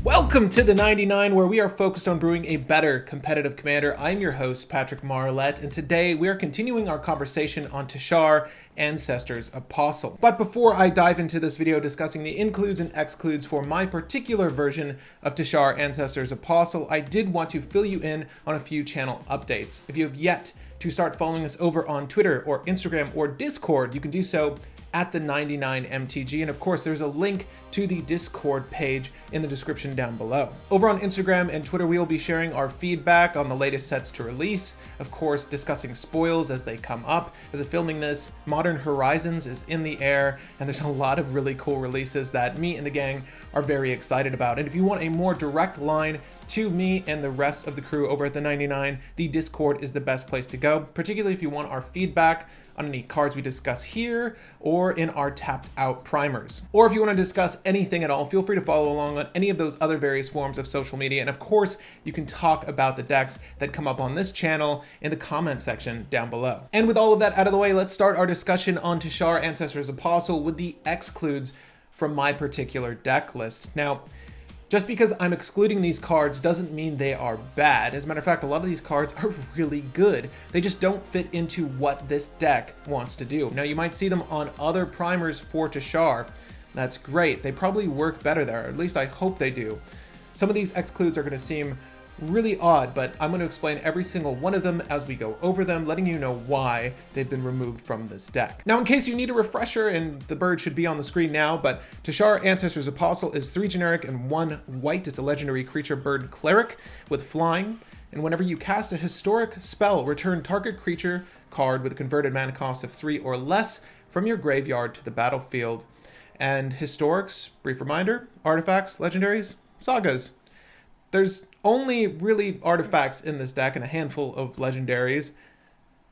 Welcome to the 99, where we are focused on brewing a better competitive commander. I'm your host, Patrick Marlette, and today we are continuing our conversation on Teshar, Ancestor's Apostle. But before I dive into this video discussing the includes and excludes for my particular version of Teshar, Ancestor's Apostle, I did want to fill you in on a few channel updates. If you have yet to start following us over on Twitter or Instagram or Discord, you can do so at the 99MTG, and of course there's a link to the Discord page in the description down below. Over on Instagram and Twitter, we will be sharing our feedback on the latest sets to release, of course discussing spoils as they come up. As of filming this, Modern Horizons is in the air, and there's a lot of really cool releases that me and the gang are very excited about. And if you want a more direct line to me and the rest of the crew over at the 99, the Discord is the best place to go, particularly if you want our feedback on any cards we discuss here or in our tapped out primers. Or if you want to discuss anything at all, feel free to follow along on any of those other various forms of social media. And of course, you can talk about the decks that come up on this channel in the comment section down below. And with all of that out of the way, let's start our discussion on Teshar, Ancestor's Apostle with the excludes from my particular deck list. Now, just because I'm excluding these cards doesn't mean they are bad. As a matter of fact, a lot of these cards are really good. They just don't fit into what this deck wants to do. Now, you might see them on other primers for Teshar. That's great. They probably work better there, or at least I hope they do. Some of these excludes are going to seem really odd, but I'm going to explain every single one of them as we go over them, letting you know why they've been removed from this deck. Now, in case you need a refresher, and the bird should be on the screen now, but Teshar, Ancestor's Apostle is 3 generic and 1 white. It's a legendary creature bird cleric with flying, and whenever you cast a historic spell, return target creature card with a converted mana cost of 3 or less from your graveyard to the battlefield. And historics, brief reminder, artifacts, legendaries, sagas. There's only really artifacts in this deck and a handful of legendaries.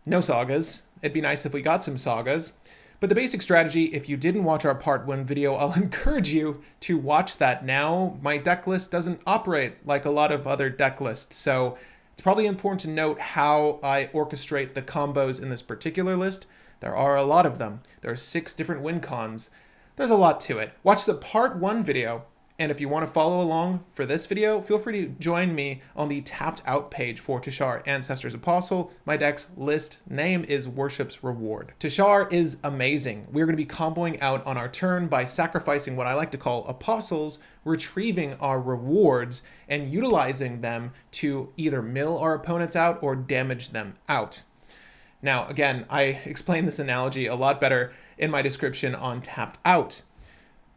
No sagas. It'd be nice if we got some sagas. But the basic strategy, if you didn't watch our part 1 video, I'll encourage you to watch that now. My deck list doesn't operate like a lot of other deck lists, so it's probably important to note how I orchestrate the combos in this particular list. There are a lot of them. There are 6 different win cons. There's a lot to it. Watch the part 1 video. And if you want to follow along for this video, feel free to join me on the tapped out page for Teshar, Ancestor's Apostle. My deck's list name is Worship's Reward. Teshar is amazing. We're going to be comboing out on our turn by sacrificing what I like to call apostles, retrieving our rewards, and utilizing them to either mill our opponents out or damage them out. Now, again, I explain this analogy a lot better in my description on tapped out.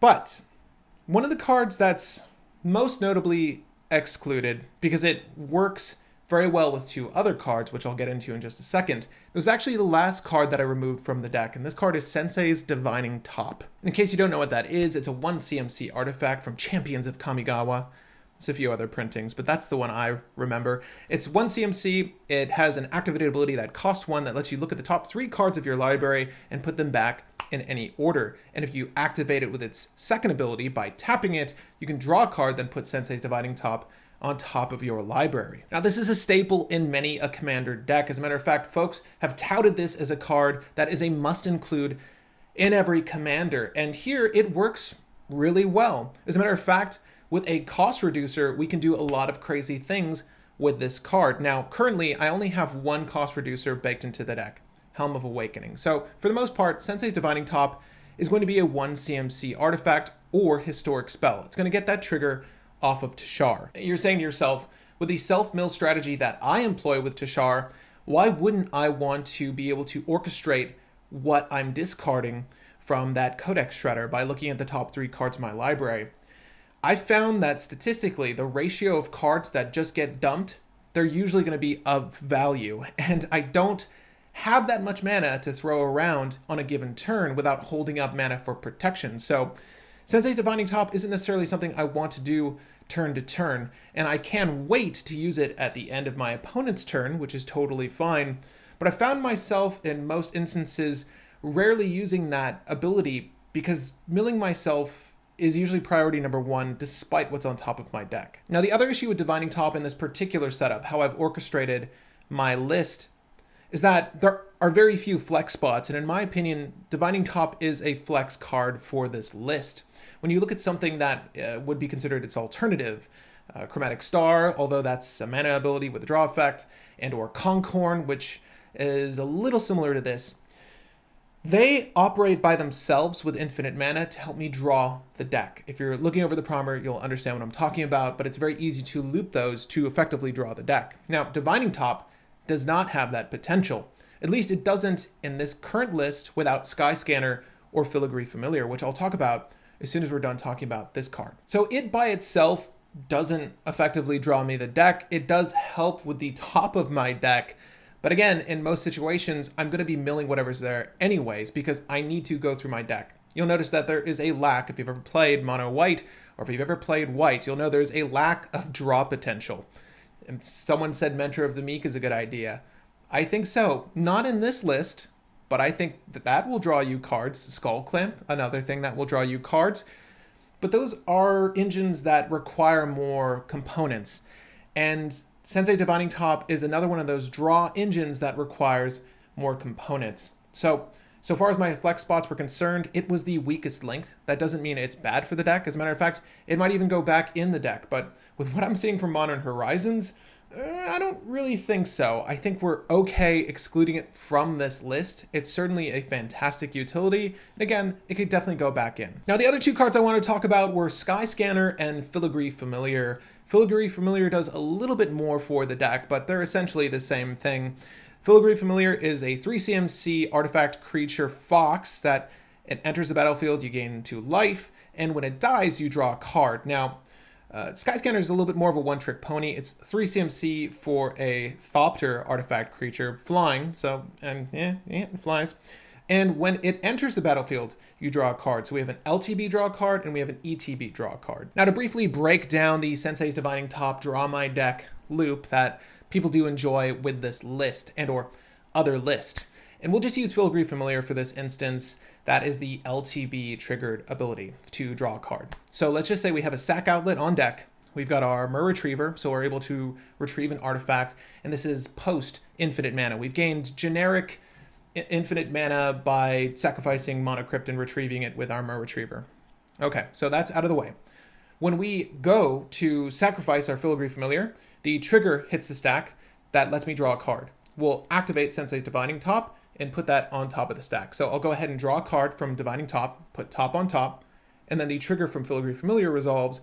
But one of the cards that's most notably excluded, because it works very well with 2 other cards, which I'll get into in just a second, it was actually the last card that I removed from the deck, and this card is Senseis Divining Top. In case you don't know what that is, it's a 1 CMC artifact from Champions of Kamigawa. There's a few other printings, but that's the one I remember. It's 1 CMC, it has an activated ability that costs 1 that lets you look at the top 3 cards of your library and put them back in any order. And if you activate it with its second ability by tapping it, you can draw a card, then put Senseis Divining Top on top of your library. Now, this is a staple in many a commander deck. As a matter of fact, folks have touted this as a card that is a must include in every commander, and here it works really well. As a matter of fact, with a cost reducer, we can do a lot of crazy things with this card. Now, currently, I only have 1 cost reducer baked into the deck, Helm of Awakening. So, for the most part, Senseis Divining Top is going to be a 1 CMC artifact or historic spell. It's going to get that trigger off of Teshar. You're saying to yourself, with the self-mill strategy that I employ with Teshar, why wouldn't I want to be able to orchestrate what I'm discarding from that Codex Shredder by looking at the top 3 cards of my library? I found that statistically, the ratio of cards that just get dumped, they're usually going to be of value. And I don't have that much mana to throw around on a given turn without holding up mana for protection. So Senseis Divining Top isn't necessarily something I want to do turn to turn, and I can wait to use it at the end of my opponent's turn, which is totally fine. But I found myself in most instances rarely using that ability because milling myself is usually priority number 1 despite what's on top of my deck. Now, the other issue with Divining Top in this particular setup, how I've orchestrated my list, is that there are very few flex spots, and in my opinion, Divining Top is a flex card for this list. When you look at something that would be considered its alternative, Chromatic Star, although that's a mana ability with a draw effect, and or Conchorn, which is a little similar to this, they operate by themselves with infinite mana to help me draw the deck. If you're looking over the primer, you'll understand what I'm talking about, but it's very easy to loop those to effectively draw the deck. Now, Divining Top does not have that potential. At least it doesn't in this current list without Skyscanner or Filigree Familiar, which I'll talk about as soon as we're done talking about this card. So it by itself doesn't effectively draw me the deck. It does help with the top of my deck. But again, in most situations, I'm going to be milling whatever's there anyways, because I need to go through my deck. You'll notice that there is a lack, if you've ever played mono white, or if you've ever played white, you'll know there's a lack of draw potential. And someone said Mentor of the Meek is a good idea. I think so. Not in this list, but I think that will draw you cards. Skull Clamp, another thing that will draw you cards. But those are engines that require more components. And Senseis Divining Top is another one of those draw engines that requires more components. So far as my flex spots were concerned, it was the weakest link. That doesn't mean it's bad for the deck. As a matter of fact, it might even go back in the deck. But with what I'm seeing from Modern Horizons, I don't really think so. I think we're okay excluding it from this list. It's certainly a fantastic utility. And again, it could definitely go back in. Now, the other two cards I want to talk about were Skyscanner and Filigree Familiar. Filigree Familiar does a little bit more for the deck, but they're essentially the same thing. Filigree Familiar is a 3 CMC artifact creature fox that it enters the battlefield, you gain 2 life, and when it dies, you draw a card. Now, Skyscanner is a little bit more of a one-trick pony. It's 3 CMC for a Thopter artifact creature, flying, it flies. And when it enters the battlefield, you draw a card. So we have an LTB draw card and we have an ETB draw card. Now to briefly break down the Senseis Divining Top draw my deck loop that people do enjoy with this list and or other list. And we'll just use Filigree Familiar for this instance. That is the LTB triggered ability to draw a card. So let's just say we have a sack outlet on deck. We've got our Mer Retriever, so we're able to retrieve an artifact. And this is post infinite mana. We've gained generic infinite mana by sacrificing Monocrypt and retrieving it with our Mer Retriever. Okay, so that's out of the way. When we go to sacrifice our Filigree Familiar, the trigger hits the stack. That lets me draw a card. We'll activate Senseis Divining Top and put that on top of the stack. So I'll go ahead and draw a card from Divining Top, put top on top, and then the trigger from Filigree Familiar resolves,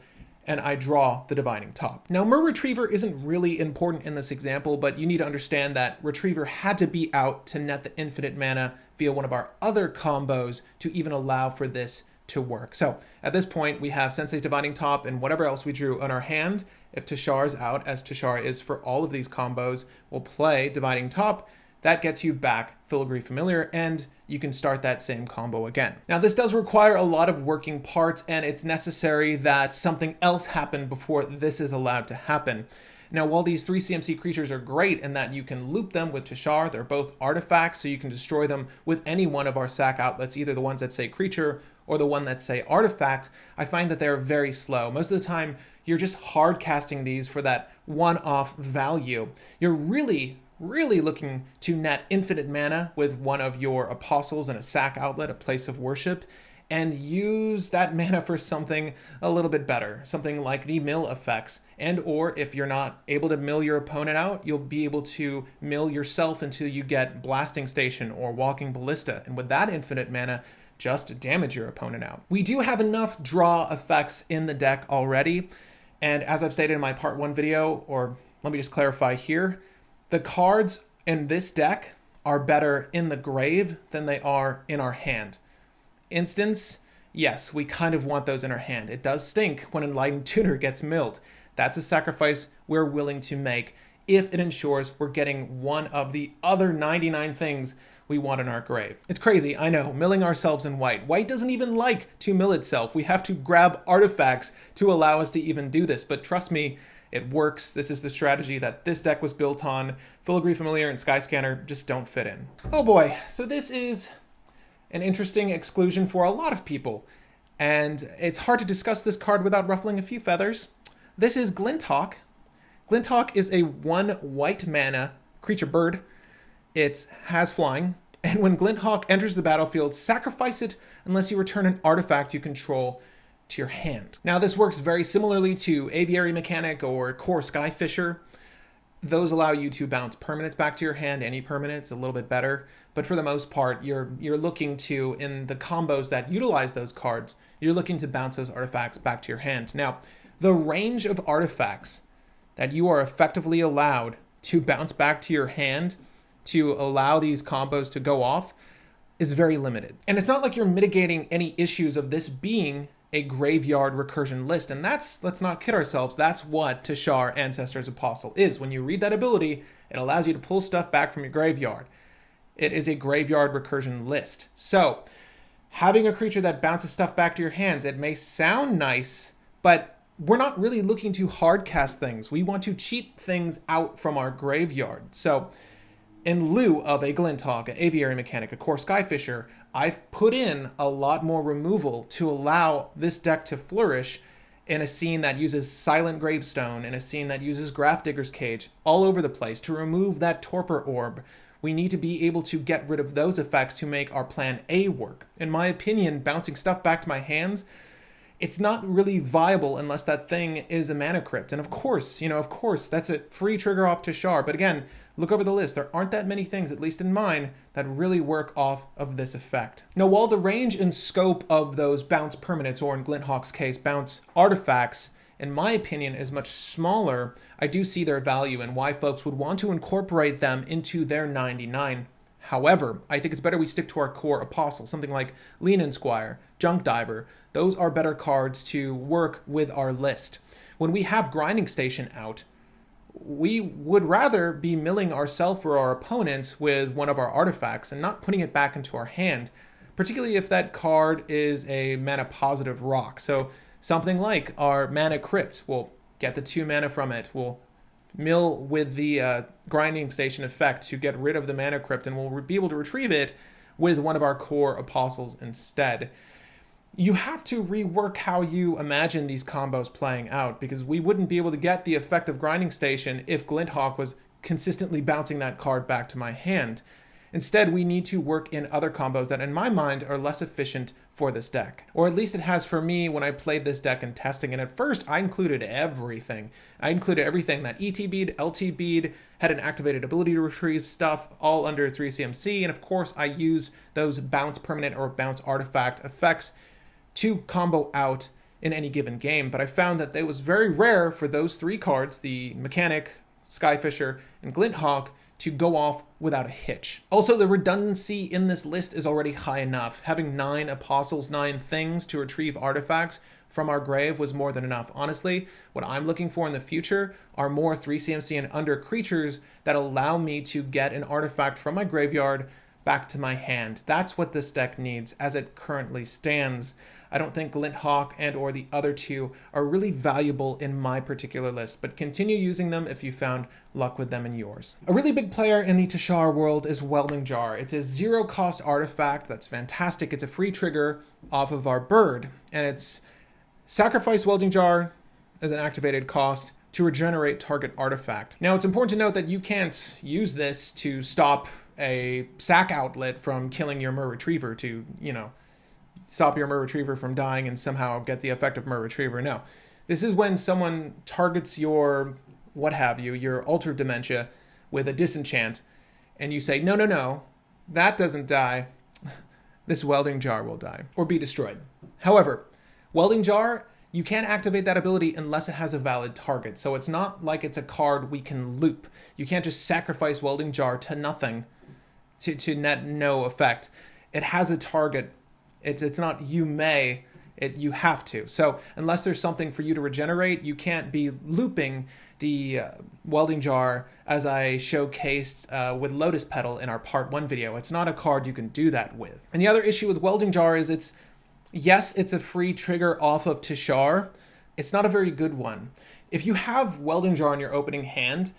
and I draw the Divining Top. Now, Mer Retriever isn't really important in this example, but you need to understand that Retriever had to be out to net the infinite mana via one of our other combos to even allow for this to work. So at this point, we have Senseis Divining Top and whatever else we drew on our hand. If Teshar's out, as Teshar is for all of these combos, we'll play Divining Top. That gets you back Filigree Familiar, and you can start that same combo again. Now, this does require a lot of working parts, and it's necessary that something else happen before this is allowed to happen. Now, while these 3 CMC creatures are great in that you can loop them with Teshar, they're both artifacts, so you can destroy them with any one of our sack outlets, either the ones that say creature or the one that say artifact. I find that they're very slow. Most of the time, you're just hard casting these for that one-off value. You're really looking to net infinite mana with one of your apostles in a sack outlet, a place of worship, and use that mana for something a little bit better, something like the mill effects. And or if you're not able to mill your opponent out, you'll be able to mill yourself until you get Blasting Station or Walking Ballista. And with that infinite mana, just damage your opponent out. We do have enough draw effects in the deck already. And as I've stated in my part 1 video, or let me just clarify here, the cards in this deck are better in the grave than they are in our hand. Instance, yes, we kind of want those in our hand. It does stink when Enlightened Tutor gets milled. That's a sacrifice we're willing to make if it ensures we're getting one of the other 99 things we want in our grave. It's crazy, I know, milling ourselves in white. White doesn't even like to mill itself. We have to grab artifacts to allow us to even do this, but trust me, it works. This is the strategy that this deck was built on. Filigree Familiar and Skyscanner just don't fit in. Oh boy, so this is an interesting exclusion for a lot of people, and it's hard to discuss this card without ruffling a few feathers. This is Glinthawk. Glinthawk is a 1 white mana creature bird, It has flying, and when Glinthawk enters the battlefield, sacrifice it unless you return an artifact you control to your hand. Now, this works very similarly to Aviary Mechanic or Core Skyfisher. Those allow you to bounce permanents back to your hand, any permanents, a little bit better. But for the most part, you're looking to, in the combos that utilize those cards, you're looking to bounce those artifacts back to your hand. Now, the range of artifacts that you are effectively allowed to bounce back to your hand to allow these combos to go off is very limited. And it's not like you're mitigating any issues of this being a graveyard recursion list. And that's, let's not kid ourselves, that's what Teshar Ancestor's Apostle is. When you read that ability, it allows you to pull stuff back from your graveyard. It is a graveyard recursion list. So having a creature that bounces stuff back to your hands, it may sound nice, but we're not really looking to hard cast things. We want to cheat things out from our graveyard. So in lieu of a Glinthawk, an Aviary Mechanic, a Core Skyfisher, I've put in a lot more removal to allow this deck to flourish in a scene that uses Silent Gravestone, in a scene that uses Grafdigger's Cage, all over the place. To remove that Torpor Orb, we need to be able to get rid of those effects to make our plan A work. In my opinion, bouncing stuff back to my hands, it's not really viable unless that thing is a mana crypt. And of course, that's a free trigger off Teshar. But again, look over the list. There aren't that many things, at least in mine, that really work off of this effect. Now, while the range and scope of those bounce permanents, or in Glinthawk's case, bounce artifacts, in my opinion, is much smaller, I do see their value and why folks would want to incorporate them into their 99. However, I think it's better we stick to our core apostle, something like Leanin' Squire, Junk Diver. Those are better cards to work with our list. When we have Grinding Station out, we would rather be milling ourselves or our opponents with one of our artifacts and not putting it back into our hand, particularly if that card is a mana positive rock. So something like our Mana Crypt, we'll get the 2 mana from it, we'll mill with the Grinding Station effect to get rid of the Mana Crypt, and we'll be able to retrieve it with one of our core apostles instead. You have to rework how you imagine these combos playing out, because we wouldn't be able to get the effect of Grinding Station if Glinthawk was consistently bouncing that card back to my hand. Instead, we need to work in other combos that, in my mind, are less efficient for this deck. Or at least it has for me when I played this deck in testing. And at first, I included everything. I included everything that ET bead, LT bead, had an activated ability to retrieve stuff, all under 3CMC. And of course, I used those bounce permanent or bounce artifact effects to combo out in any given game. But I found that it was very rare for those 3 cards, the Mechanic, Skyfisher, and Glinthawk, to go off without a hitch. Also, the redundancy in this list is already high enough. Having 9 apostles, 9 things to retrieve artifacts from our grave was more than enough. Honestly, what I'm looking for in the future are more 3CMC and under creatures that allow me to get an artifact from my graveyard back to my hand. That's what this deck needs as it currently stands. I don't think Glinthawk and or the other 2 are really valuable in my particular list, but continue using them if you found luck with them in yours. A really big player in the Teshar world is Welding Jar. It's a 0-cost artifact that's fantastic. It's a free trigger off of our bird, and it's sacrifice Welding Jar as an activated cost to regenerate target artifact. Now, it's important to note that you can't use this to stop a sack outlet from killing your Mer Retriever, to, stop your Mer Retriever from dying and somehow get the effect of Mer Retriever. No. This is when someone targets your, your Altered Dementia with a disenchant, and you say, no, that doesn't die. This Welding Jar will die, or be destroyed. However, Welding Jar, you can't activate that ability unless it has a valid target. So it's not like it's a card we can loop. You can't just sacrifice Welding Jar to nothing to net no effect. It has a target. It's not you may, you have to. So unless there's something for you to regenerate, you can't be looping the Welding Jar as I showcased with Lotus Petal in our part 1 video. It's not a card you can do that with. And the other issue with Welding Jar is yes, it's a free trigger off of Teshar. It's not a very good one. If you have Welding Jar in your opening hand,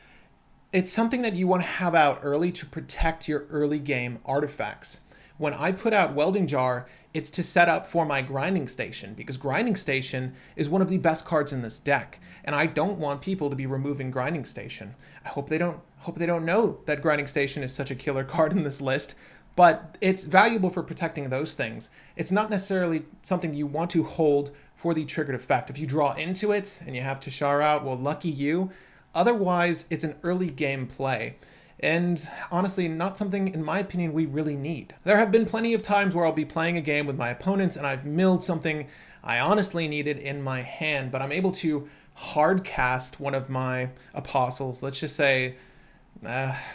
it's something that you want to have out early to protect your early game artifacts. when I put out Welding Jar, it's to set up for my Grinding Station, because Grinding Station is one of the best cards in this deck, and I don't want people to be removing Grinding Station. I hope they don't know that Grinding Station is such a killer card in this list, but it's valuable for protecting those things. It's not necessarily something you want to hold for the triggered effect. If you draw into it and you have Teshar out, well, lucky you. Otherwise, it's an early game play. And honestly, not something, in my opinion, we really need. There have been plenty of times where I'll be playing a game with my opponents and I've milled something I honestly needed in my hand, but I'm able to hard cast one of my apostles, let's just say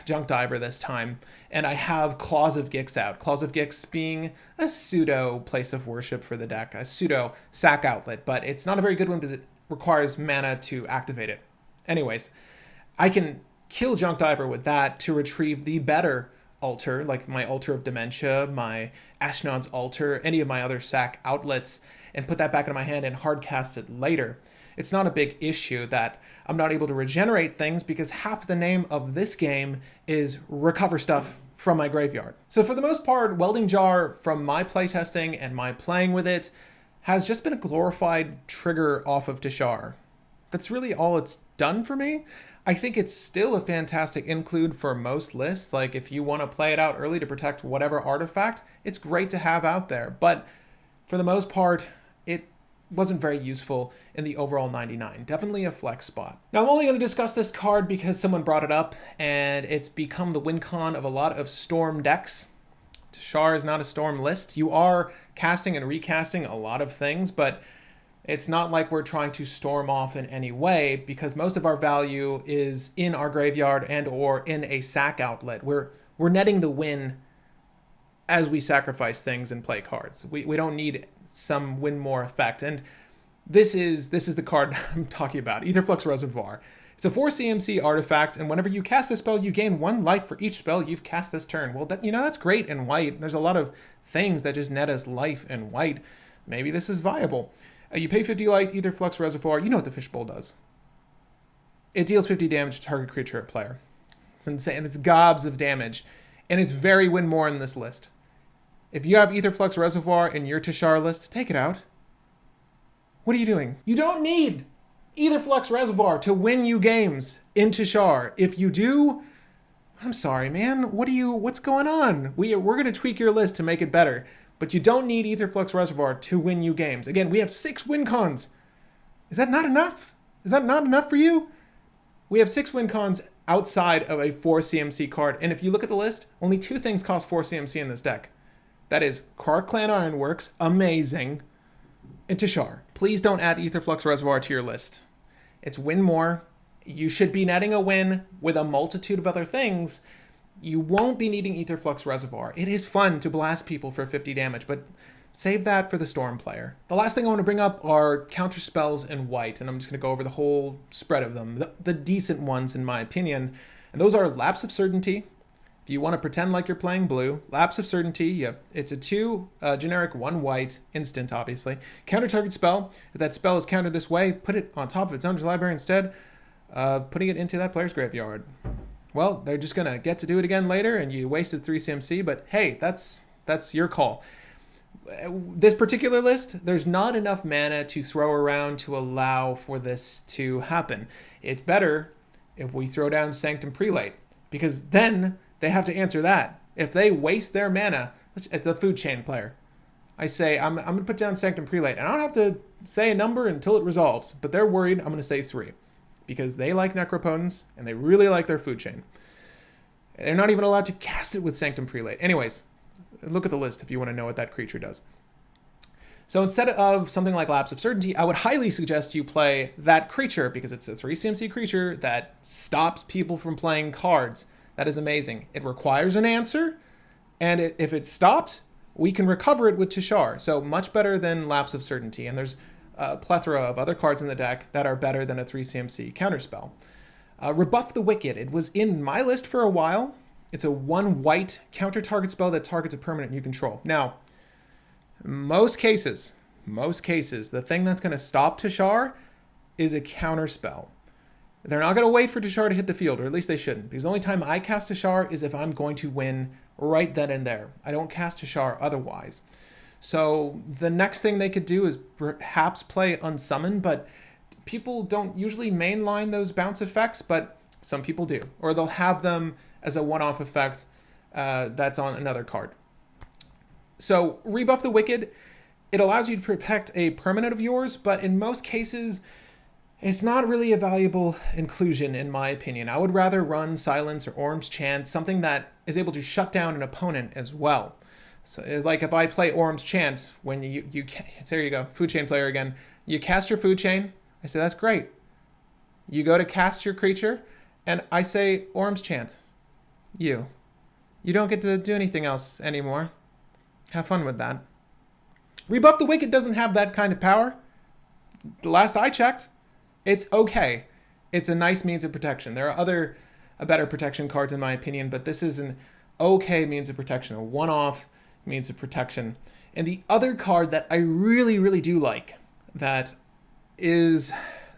Junk Diver this time, and I have Claws of Gix out. Claws of Gix being a pseudo place of worship for the deck, a pseudo sack outlet, but it's not a very good one because it requires mana to activate it. Anyways, I can kill Junk Diver with that to retrieve the better altar, like my Altar of Dementia, my Ashnod's Altar, any of my other sack outlets, and put that back into my hand and hard cast it later. It's not a big issue that I'm not able to regenerate things because half the name of this game is recover stuff from my graveyard. So for the most part, Welding Jar, from my playtesting and my playing with it, has just been a glorified trigger off of Teshar. That's really all it's done for me. I think it's still a fantastic include for most lists. Like if you want to play it out early to protect whatever artifact, it's great to have out there. But for the most part, it wasn't very useful in the overall 99. Definitely a flex spot. Now I'm only going to discuss this card because someone brought it up and it's become the win con of a lot of Storm decks. Teshar is not a Storm list. You are casting and recasting a lot of things, but it's not like we're trying to storm off in any way because most of our value is in our graveyard and or in a sack outlet. We're netting the win as we sacrifice things and play cards. We don't need some win more effect. And this is the card I'm talking about, Aetherflux Reservoir. It's a 4 CMC artifact, and whenever you cast a spell, you gain 1 life for each spell you've cast this turn. Well, that's great in white. There's a lot of things that just net us life in white. Maybe this is viable. You pay 50 light, Aetherflux Reservoir. You know what the Fishbowl does. It deals 50 damage to target creature or player. It's insane. It's gobs of damage. And it's very win more in this list. If you have Aetherflux Reservoir in your Teshar list, take it out. What are you doing? You don't need Aetherflux Reservoir to win you games in Teshar. If you do, I'm sorry, man. What's going on? We're going to tweak your list to make it better. But you don't need Aetherflux Reservoir to win you games. Again, we have 6 win cons. Is that not enough? Is that not enough for you? We have 6 win cons outside of a 4 CMC card. And if you look at the list, only 2 things cost 4 CMC in this deck. That is Kark Clan Ironworks, amazing, and Teshar. Please don't add Aetherflux Reservoir to your list. It's win more. You should be netting a win with a multitude of other things. You won't be needing Aetherflux Reservoir. It is fun to blast people for 50 damage, but save that for the Storm player. The last thing I want to bring up are counter spells in white, and I'm just going to go over the whole spread of them, the decent ones in my opinion. And those are Lapse of Certainty. If you want to pretend like you're playing blue, Lapse of Certainty, it's a 2 generic 1 white instant, obviously. Counter target spell. If that spell is countered this way, put it on top of its own library instead of putting it into that player's graveyard. Well, they're just going to get to do it again later, and you wasted 3 CMC, but hey, that's your call. This particular list, there's not enough mana to throw around to allow for this to happen. It's better if we throw down Sanctum Prelate, because then they have to answer that. If they waste their mana, it's the food chain player. I say, I'm going to put down Sanctum Prelate, and I don't have to say a number until it resolves, but they're worried, I'm going to say 3. Because they like Necropotence, and they really like their food chain. They're not even allowed to cast it with Sanctum Prelate. Anyways, look at the list if you want to know what that creature does. So instead of something like Lapse of Certainty, I would highly suggest you play that creature, because it's a 3 CMC creature that stops people from playing cards. That is amazing. It requires an answer, and if it's stopped, we can recover it with Teshar. So much better than Lapse of Certainty, and there's a plethora of other cards in the deck that are better than a 3 CMC counterspell. Rebuff the Wicked. It was in my list for a while. It's a 1 white counter target spell that targets a permanent you control. Now, most cases, the thing that's going to stop Teshar is a counter spell. They're not going to wait for Teshar to hit the field, or at least they shouldn't, because the only time I cast Teshar is if I'm going to win right then and there. I don't cast Teshar otherwise. So the next thing they could do is perhaps play Unsummon, but people don't usually mainline those bounce effects, but some people do. Or they'll have them as a one-off effect that's on another card. So Rebuff the Wicked, it allows you to protect a permanent of yours, but in most cases, it's not really a valuable inclusion in my opinion. I would rather run Silence or Orm's Chant, something that is able to shut down an opponent as well. So like if I play Orm's Chant, when you there you go, food chain player again, you cast your food chain, I say that's great. You go to cast your creature, and I say Orm's Chant. You don't get to do anything else anymore. Have fun with that. Rebuff the Wicked doesn't have that kind of power. The last I checked, it's okay. It's a nice means of protection. There are better protection cards in my opinion, but this is an okay means of protection, a one-off means of protection. And the other card that I really, really do like, that is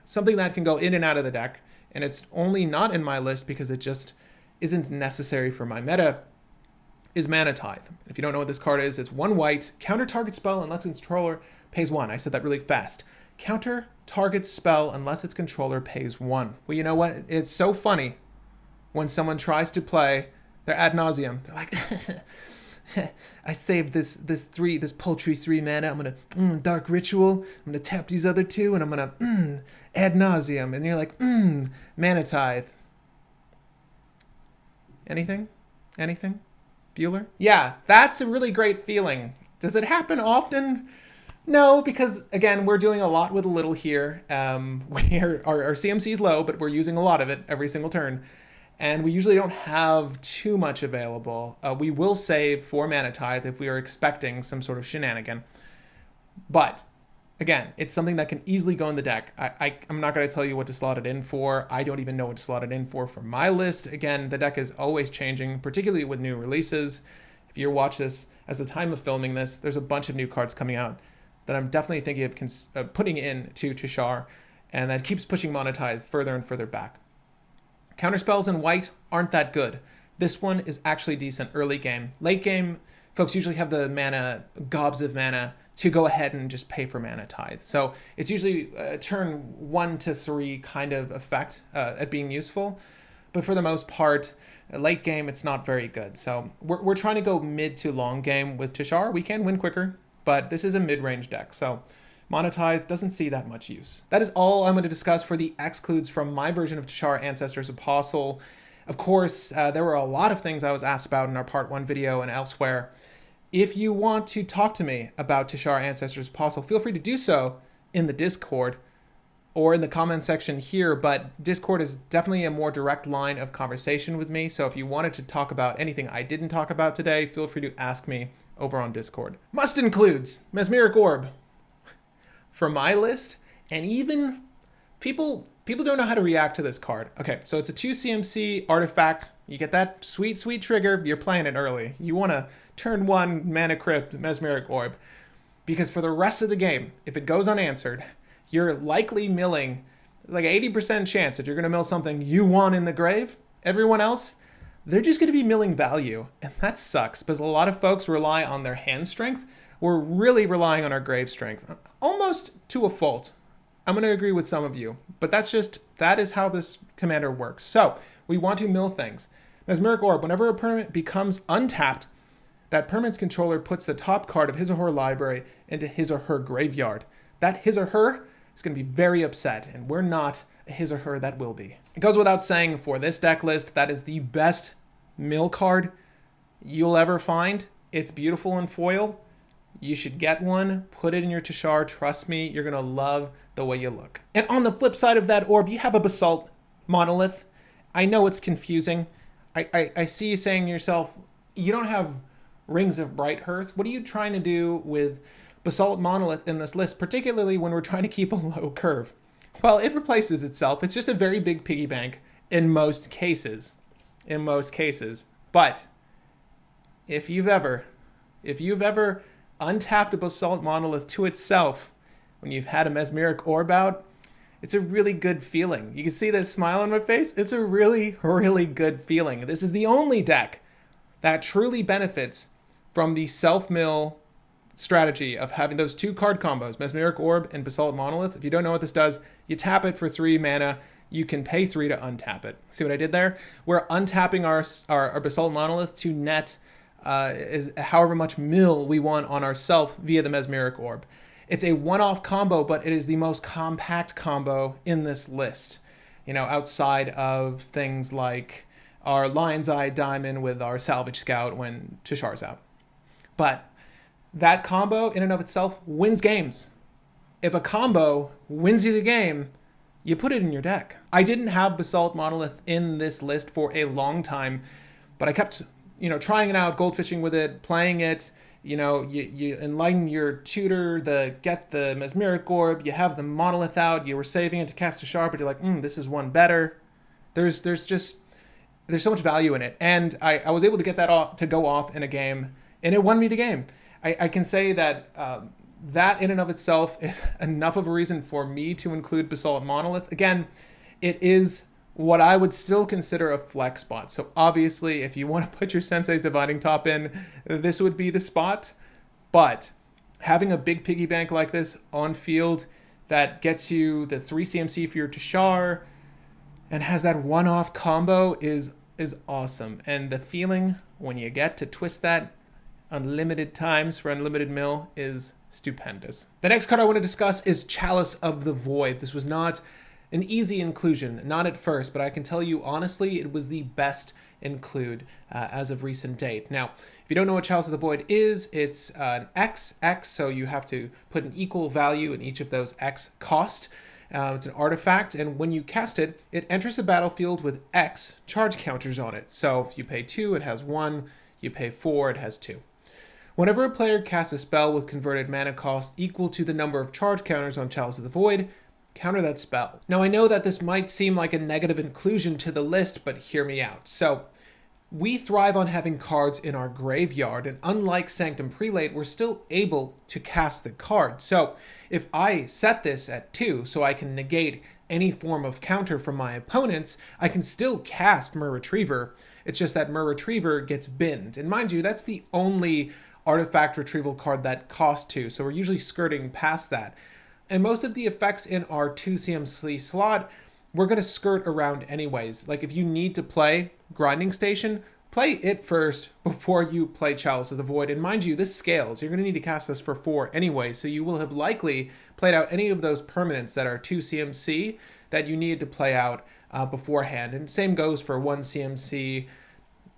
something that can go in and out of the deck, and it's only not in my list because it just isn't necessary for my meta, is Mana Tithe. If you don't know what this card is, it's 1 white, counter target spell unless its controller pays 1. I said that really fast. Counter target spell unless its controller pays 1. Well, you know what? It's so funny when someone tries to play, they're ad nauseum. They're like, I saved this paltry 3 mana. I'm gonna Dark Ritual. I'm gonna tap these other 2, and I'm gonna ad nauseum. And you're like, Mana Tithe. Anything? Bueller? Yeah, that's a really great feeling. Does it happen often? No, because again, we're doing a lot with a little here. Our CMC is low, but we're using a lot of it every single turn. And we usually don't have too much available. We will save for Mana Tithe if we are expecting some sort of shenanigan. But again, it's something that can easily go in the deck. I'm not going to tell you what to slot it in for. I don't even know what to slot it in for my list. Again, the deck is always changing, particularly with new releases. If you watch this as the time of filming this, there's a bunch of new cards coming out that I'm definitely thinking of putting in to Teshar, and that keeps pushing Mana Tithe further and further back. Counterspells in white aren't that good. This one is actually decent early game. Late game, folks usually have the mana, gobs of mana, to go ahead and just pay for Mana Tithe. So it's usually turn 1 to 3 kind of effect at being useful. But for the most part, late game, it's not very good. So we're trying to go mid to long game with Teshar. We can win quicker, but this is a mid-range deck. So Mana Tithe doesn't see that much use. That is all I'm going to discuss for the Excludes from my version of Teshar Ancestor's Apostle. Of course, there were a lot of things I was asked about in our part 1 video and elsewhere. If you want to talk to me about Teshar Ancestor's Apostle, feel free to do so in the Discord or in the comment section here, but Discord is definitely a more direct line of conversation with me, so if you wanted to talk about anything I didn't talk about today, feel free to ask me over on Discord. Must includes Mesmeric Orb for my list, and even people don't know how to react to this card. Okay, so it's a 2 CMC artifact. You get that sweet trigger, you're playing it early. You want to turn 1 Mana Crypt Mesmeric Orb, because for the rest of the game, if it goes unanswered, you're likely milling like 80% chance that you're going to mill something you want in the grave. Everyone else, they're just going to be milling value, and that sucks because a lot of folks rely on their hand strength. We're really relying on our grave strength, almost to a fault. I'm going to agree with some of you, but that is how this commander works. So we want to mill things. Mesmeric Orb, whenever a permanent becomes untapped, that permanent's controller puts the top card of his or her library into his or her graveyard. That his or her is going to be very upset, and we're not a his or her that will be. It goes without saying, for this deck list, that is the best mill card you'll ever find. It's beautiful in foil. You should get one, put it in your Teshar. Trust me, you're going to love the way you look. And on the flip side of that orb, you have a basalt monolith. I know it's confusing. I see you saying to yourself, you don't have Rings of Bright Hearth. What are you trying to do with basalt monolith in this list, particularly when we're trying to keep a low curve? Well, it replaces itself. It's just a very big piggy bank in most cases. But if you've ever untapped a basalt monolith to itself when you've had a mesmeric orb out, it's a really good feeling. You can see this smile on my face. It's a really, really good feeling. This is the only deck that truly benefits from the self-mill strategy of having those 2 card combos, Mesmeric Orb and Basalt Monolith. If you don't know what this does, you tap it for 3 mana. You can pay 3 to untap it. See what I did there? We're untapping our Basalt Monolith to net is however much mill we want on ourself via the Mesmeric Orb. It's a one-off combo, but it is the most compact combo in this list. You know, outside of things like our Lion's Eye Diamond with our Salvage Scout when Teshar's out. But that combo in and of itself wins games. If a combo wins you the game, you put it in your deck. I didn't have Basalt Monolith in this list for a long time, but I kept, trying it out, goldfishing with it, playing it. You enlighten your tutor, get the Mesmeric Orb, you have the Monolith out, you were saving it to cast Teshar, but you're like, this is one better. There's so much value in it. And I was able to get that to go off in a game, and it won me the game. I can say that that in and of itself is enough of a reason for me to include Basalt Monolith. Again, it is what I would still consider a flex spot. So obviously, if you want to put your Senseis Divining top in, this would be the spot. But having a big piggy bank like this on field that gets you the 3 CMC for your Teshar and has that one-off combo is awesome. And the feeling when you get to twist that unlimited times for unlimited mill is stupendous. The next card I want to discuss is Chalice of the Void. This was not an easy inclusion, not at first, but I can tell you honestly, it was the best include as of recent date. Now, if you don't know what Chalice of the Void is, it's an X, so you have to put an equal value in each of those X cost. It's an artifact, and when you cast it, it enters the battlefield with X charge counters on it. So if you pay 2, it has 1. You pay 4, it has 2. Whenever a player casts a spell with converted mana cost equal to the number of charge counters on Chalice of the Void, counter that spell. Now, I know that this might seem like a negative inclusion to the list, but hear me out. So, we thrive on having cards in our graveyard, and unlike Sanctum Prelate, we're still able to cast the card. So, if I set this at 2, so I can negate any form of counter from my opponents, I can still cast Mer Retriever. It's just that Mer Retriever gets binned. And mind you, that's the only artifact retrieval card that costs 2, so we're usually skirting past that. And most of the effects in our 2 CMC slot, we're going to skirt around anyways. Like if you need to play Grinding Station, play it first before you play Chalice of the Void. And mind you, this scales. You're going to need to cast this for 4 anyway, so you will have likely played out any of those permanents that are 2 CMC that you needed to play out beforehand. And same goes for 1 CMC.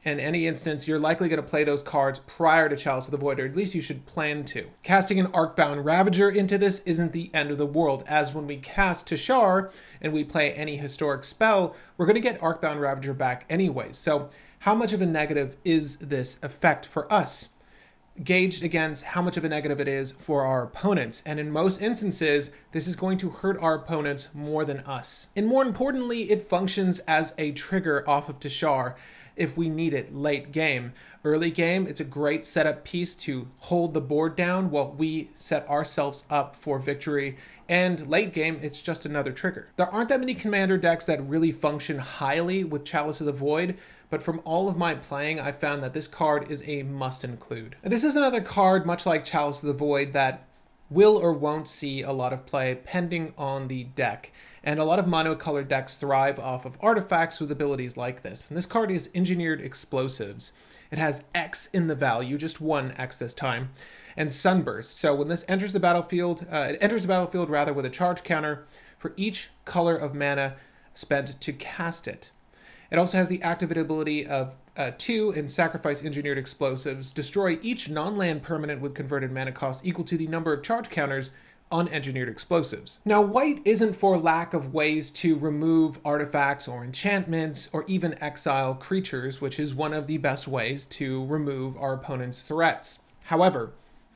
In any instance, you're likely going to play those cards prior to Chalice of the Void, or at least you should plan to. Casting an Arcbound Ravager into this isn't the end of the world, as when we cast Teshar and we play any historic spell, we're going to get Arcbound Ravager back anyways. So how much of a negative is this effect for us? Gauged against how much of a negative it is for our opponents. And in most instances, this is going to hurt our opponents more than us. And more importantly, it functions as a trigger off of Teshar if we need it late game. Early game, it's a great setup piece to hold the board down while we set ourselves up for victory. And late game, it's just another trigger. There aren't that many commander decks that really function highly with Chalice of the Void, but from all of my playing, I found that this card is a must include. And this is another card, much like Chalice of the Void, that will or won't see a lot of play pending on the deck. And a lot of monocolored decks thrive off of artifacts with abilities like this. And this card is Engineered Explosives. It has X in the value, just 1 X this time, and Sunburst. So when this enters the battlefield, it enters the battlefield with a charge counter for each color of mana spent to cast it. It also has the activate ability of 2 and sacrifice Engineered Explosives. Destroy each non-land permanent with converted mana cost equal to the number of charge counters on Engineered Explosives. Now, white isn't for lack of ways to remove artifacts or enchantments or even exile creatures, which is one of the best ways to remove our opponent's threats. However,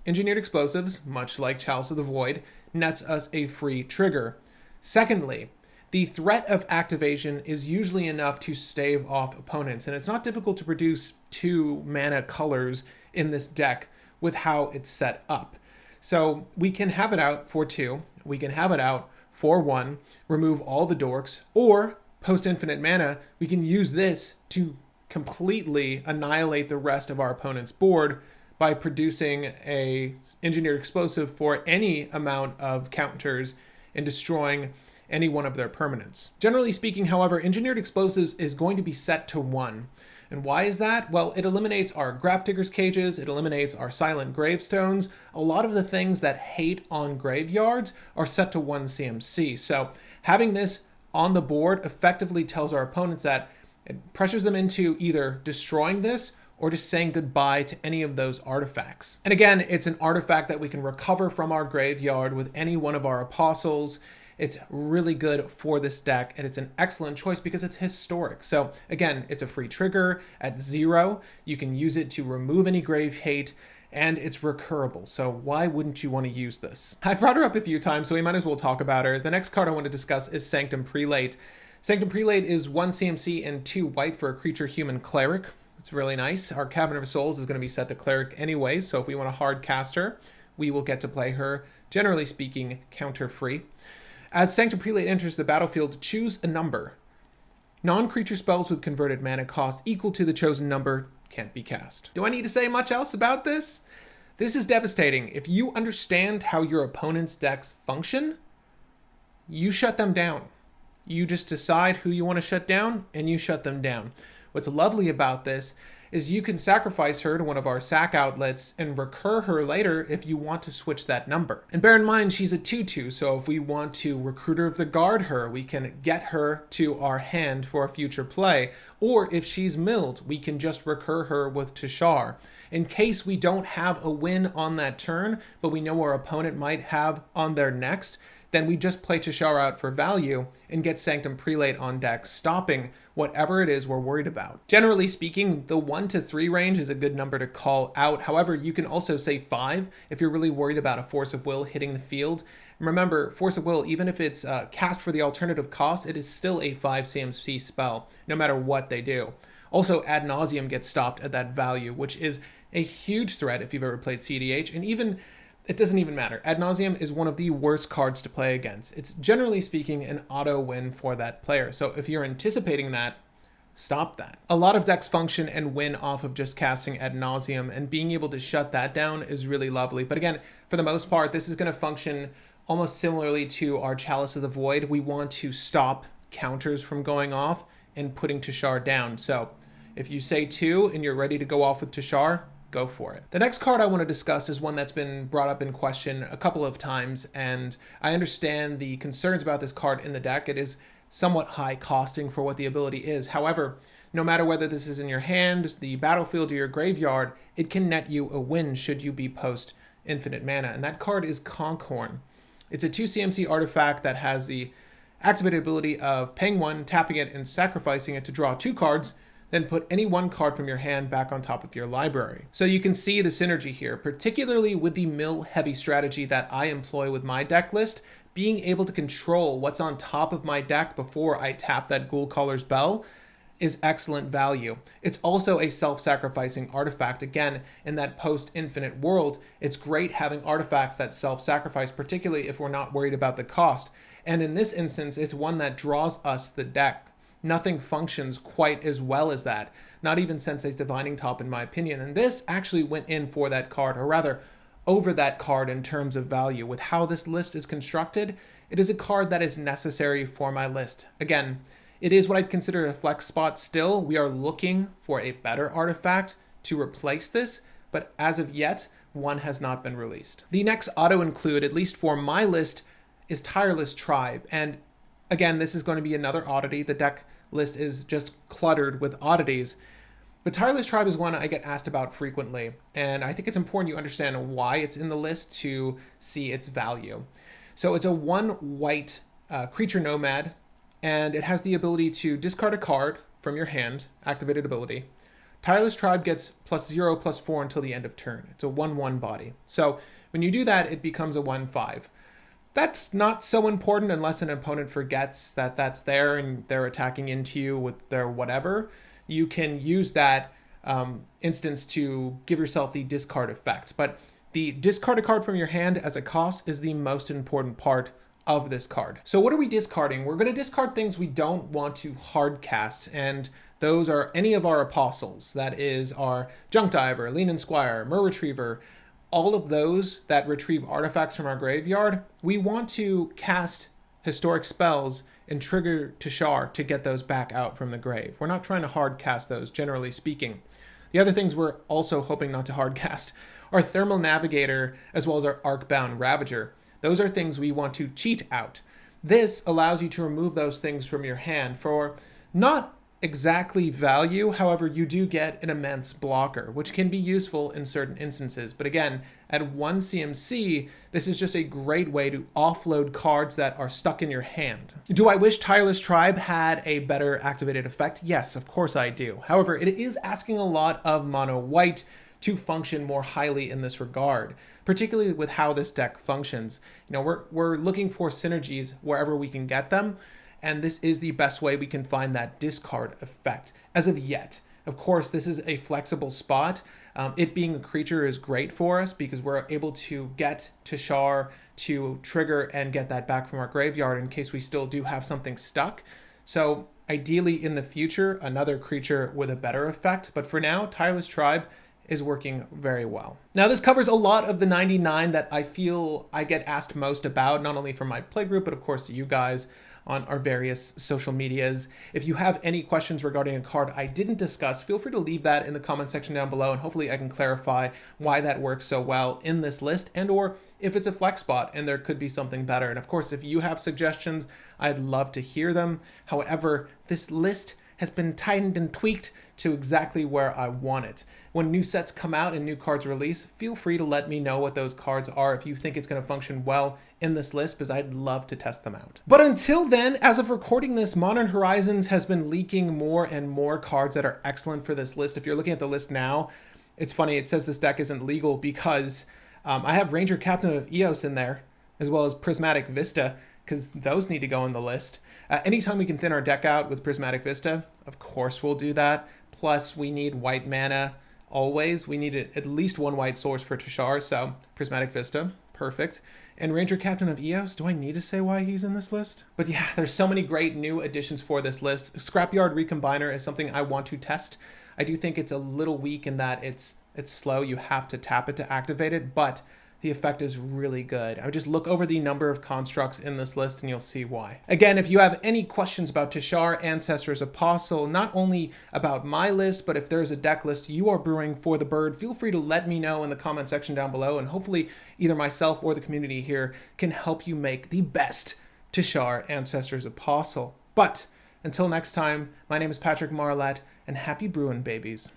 Engineered Explosives, much like Chalice of the Void, nets us a free trigger. Secondly, the threat of activation is usually enough to stave off opponents, and it's not difficult to produce 2 mana colors in this deck with how it's set up. So we can have it out for 2, we can have it out for 1, remove all the dorks, or post infinite mana, we can use this to completely annihilate the rest of our opponent's board by producing a engineered explosive for any amount of counters and destroying any one of their permanents. Generally speaking, however, engineered explosives is going to be set to 1. And why is that? Well, it eliminates our Grafdigger's cages, it eliminates our silent gravestones. A lot of the things that hate on graveyards are set to 1 CMC. So having this on the board effectively tells our opponents that it pressures them into either destroying this or just saying goodbye to any of those artifacts. And again, it's an artifact that we can recover from our graveyard with any one of our apostles. It's really good for this deck, and it's an excellent choice because it's historic. So again, it's a free trigger at 0. You can use it to remove any grave hate, and it's recurable. So why wouldn't you want to use this? I've brought her up a few times, so we might as well talk about her. The next card I want to discuss is Sanctum Prelate. Sanctum Prelate is 1 CMC and 2 white for a creature human cleric. It's really nice. Our Cabinet of Souls is going to be set to cleric anyway, so if we want to hard cast her, we will get to play her, generally speaking, counter-free. As Sanctum Prelate enters the battlefield, choose a number. Non-creature spells with converted mana cost equal to the chosen number can't be cast. Do I need to say much else about this? This is devastating. If you understand how your opponent's decks function, you shut them down. You just decide who you want to shut down, and you shut them down. What's lovely about this is you can sacrifice her to one of our sack outlets and recur her later if you want to switch that number. And bear in mind, she's a 2/2, so if we want to Recruiter of the Guard her, we can get her to our hand for a future play. Or if she's milled, we can just recur her with Teshar. In case we don't have a win on that turn, but we know our opponent might have on their next, then we just play Teshar out for value and get Sanctum Prelate on deck, stopping whatever it is we're worried about. Generally speaking, the 1 to 3 range is a good number to call out. However, you can also say 5 if you're really worried about a Force of Will hitting the field. And remember, Force of Will, even if it's cast for the alternative cost, it is still a 5 CMC spell, no matter what they do. Also, Ad Nauseam gets stopped at that value, which is a huge threat if you've ever played cEDH, and even it doesn't even matter. Ad Nauseam is one of the worst cards to play against. It's generally speaking an auto win for that player. So if you're anticipating that, stop that. A lot of decks function and win off of just casting Ad Nauseam, and being able to shut that down is really lovely. But again, for the most part, this is going to function almost similarly to our Chalice of the Void. We want to stop counters from going off and putting Teshar down. So if you say 2 and you're ready to go off with Teshar, go for it. The next card I want to discuss is one that's been brought up in question a couple of times, and I understand the concerns about this card in the deck. It is somewhat high costing for what the ability is. However, no matter whether this is in your hand, the battlefield, or your graveyard, it can net you a win should you be post infinite mana, and that card is Conchorn. It's a 2 CMC artifact that has the activated ability of paying 1, tapping it, and sacrificing it to draw 2 cards, then put any 1 card from your hand back on top of your library. So you can see the synergy here, particularly with the mill-heavy strategy that I employ with my deck list. Being able to control what's on top of my deck before I tap that Ghoul Caller's Bell is excellent value. It's also a self-sacrificing artifact. Again, in that post-infinite world, it's great having artifacts that self-sacrifice, particularly if we're not worried about the cost. And in this instance, it's one that draws us the deck. Nothing functions quite as well as that. Not even Senseis Divining Top, in my opinion. And this actually went in for that card, or rather, over that card in terms of value. With how this list is constructed, it is a card that is necessary for my list. Again, it is what I'd consider a flex spot still. We are looking for a better artifact to replace this, but as of yet, one has not been released. The next auto-include, at least for my list, is Tireless Tribe. And again, this is going to be another oddity. The deck list is just cluttered with oddities. But Tireless Tribe is one I get asked about frequently, and I think it's important you understand why it's in the list to see its value. So it's a 1 white creature nomad, and it has the ability to discard a card from your hand, activated ability. Tireless Tribe gets +0/+4 until the end of turn. It's a 1/1 body. So when you do that, it becomes a 1/5. That's not so important unless an opponent forgets that that's there and they're attacking into you with their whatever. You can use that instance to give yourself the discard effect. But the discard a card from your hand as a cost is the most important part of this card. So what are we discarding? We're going to discard things we don't want to hard cast, and those are any of our apostles. That is our junk diver, lean and squire, mer retriever, all of those that retrieve artifacts from our graveyard. We want to cast historic spells and trigger Teshar to get those back out from the grave. We're not trying to hard cast those, generally speaking. The other things we're also hoping not to hard cast are Thermal Navigator as well as our Arcbound Ravager. Those are things we want to cheat out. This allows you to remove those things from your hand for not exactly value. However, you do get an immense blocker, which can be useful in certain instances. But again, at 1 CMC, this is just a great way to offload cards that are stuck in your hand. Do I wish Tireless Tribe had a better activated effect? Yes, of course I do. However, it is asking a lot of mono white to function more highly in this regard, particularly with how this deck functions. You know, we're looking for synergies wherever we can get them, and this is the best way we can find that discard effect as of yet. Of course, this is a flexible spot. It being a creature is great for us because we're able to get Teshar to trigger and get that back from our graveyard in case we still do have something stuck. So ideally in the future, another creature with a better effect. But for now, Tireless Tribe is working very well. Now, this covers a lot of the 99 that I feel I get asked most about, not only from my playgroup, but of course you guys on our various social medias. If you have any questions regarding a card I didn't discuss, feel free to leave that in the comment section down below, and hopefully I can clarify why that works so well in this list, and or if it's a flex spot and there could be something better. And of course, if you have suggestions, I'd love to hear them. However, this list has been tightened and tweaked to exactly where I want it. When new sets come out and new cards release, feel free to let me know what those cards are if you think it's going to function well in this list, because I'd love to test them out. But until then, as of recording this, Modern Horizons has been leaking more and more cards that are excellent for this list. If you're looking at the list now, it's funny, it says this deck isn't legal because I have Ranger Captain of Eos in there, as well as Prismatic Vista, because those need to go in the list. Anytime we can thin our deck out with Prismatic Vista, of course we'll do that. Plus, we need white mana always. We need at least one white source for Teshar, so Prismatic Vista, perfect. And Ranger Captain of Eos, do I need to say why he's in this list? But yeah, there's so many great new additions for this list. Scrapyard Recombiner is something I want to test. I do think it's a little weak in that it's slow. You have to tap it to activate it, but the effect is really good. I would just look over the number of constructs in this list and you'll see why. Again, if you have any questions about Teshar, Ancestor's Apostle, not only about my list, but if there's a deck list you are brewing for the bird, feel free to let me know in the comment section down below, and hopefully either myself or the community here can help you make the best Teshar, Ancestor's Apostle. But until next time, my name is Patrick Marlett, and happy brewing, babies.